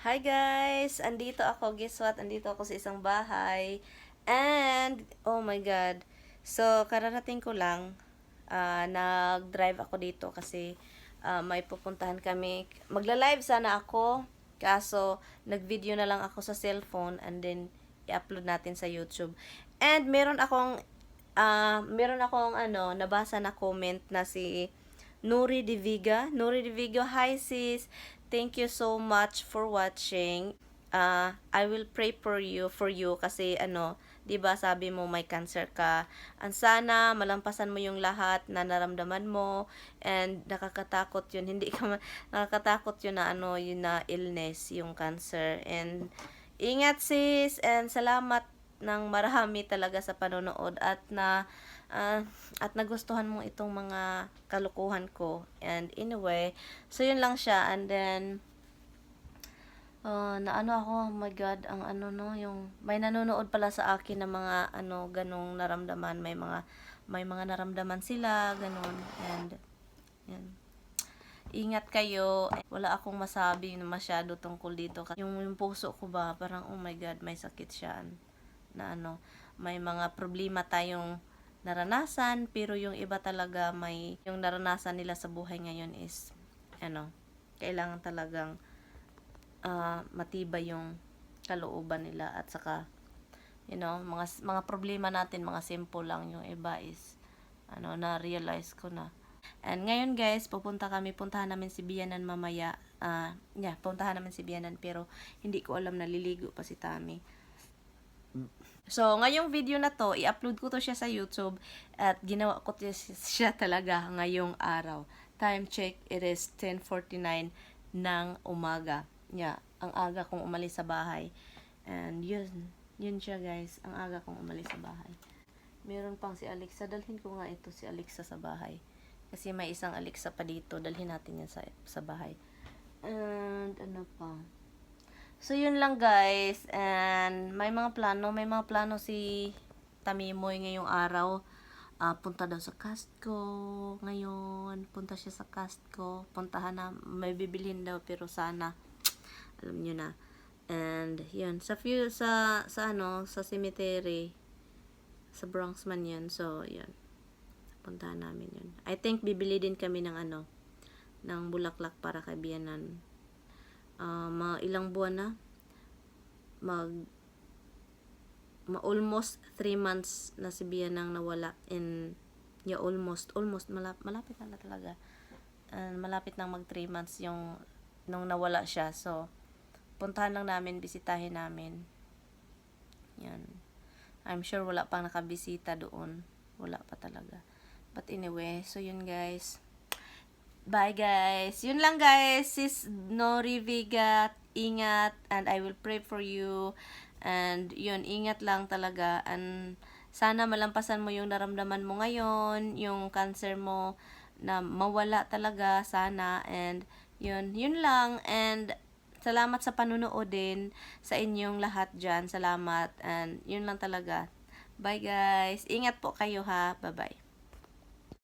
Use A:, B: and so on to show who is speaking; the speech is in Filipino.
A: Hi guys! Andito ako. Guess what? Andito ako sa isang bahay. And, oh my God. So, kararating ko lang. Nag-drive ako dito kasi may pupuntahan kami. Magla-live sana ako. Kaso, nag-video na lang ako sa cellphone and then i-upload natin sa YouTube. And meron akong nabasa na comment na si Nuri De Viga. Nuri De Viga, hi sis. Thank you so much for watching. I will pray for you kasi 'di ba sabi mo may cancer ka. Ang sana malampasan mo yung lahat na naramdaman mo and nakakatakot 'yun. Hindi ka nakakatakot 'yun na yun na illness, yung cancer. And ingat sis and salamat ng marami talaga sa panonood at nagustuhan mo itong mga kalukuhan ko. And anyway, so yun lang siya. And then ako, oh my God, ang yung may nanonood pala sa akin ng mga ganong naramdaman, may mga naramdaman sila, ganon. And yan. Ingat kayo. Wala akong masabi na masyado tungkol dito. Yung puso ko ba, parang oh my God, may sakit siya na may mga problema tayong naranasan, pero yung iba talaga yung naranasan nila sa buhay ngayon is kailangan talagang matibay yung kalooban nila at saka mga problema natin, mga simple lang, yung iba is na-realize ko na. And ngayon guys, puntahan namin si Bianan mamaya. Puntahan namin si Bianan pero hindi ko alam, naliligo pa si Tami. So, ngayong video na to, i-upload ko to siya sa YouTube at ginawa ko siya talaga ngayong araw. Time check, it is 10:49 ng umaga. Ang aga kong umalis sa bahay. And yun siya guys, ang aga kong umalis sa bahay. Meron pang si Alexa, dalhin ko nga ito si Alexa sa bahay. Kasi may isang Alexa pa dito, dalhin natin yan sa bahay. And ano pa? So, yun lang guys. And may mga plano si Tamimoy ngayong araw. Punta daw sa Costco ngayon. Punta siya sa Costco. Puntahan na, may bibilhin daw pero sana, alam nyo na. And, yun. Sa cemetery. Sa Bronx man yun. So, yun. Puntahan namin yun. I think bibili din kami ng ng bulaklak para kay Bianan. Mga ilang buwan na almost 3 months na si Bianang nawala almost malapit na talaga, malapit nang mag 3 months nung nawala siya. So puntahan lang namin, bisitahin namin yan. I'm sure wala pang nakabisita doon, wala pa talaga, but anyway, so yun guys. Bye guys. Yun lang guys. Sis Nuri Viga, ingat and I will pray for you. And yun, ingat lang talaga. And sana malampasan mo yung naramdaman mo ngayon, yung cancer mo na mawala talaga sana. And yun lang. And salamat sa panunood din sa inyong lahat dyan. Salamat. And yun lang talaga. Bye guys. Ingat po kayo ha. Bye bye.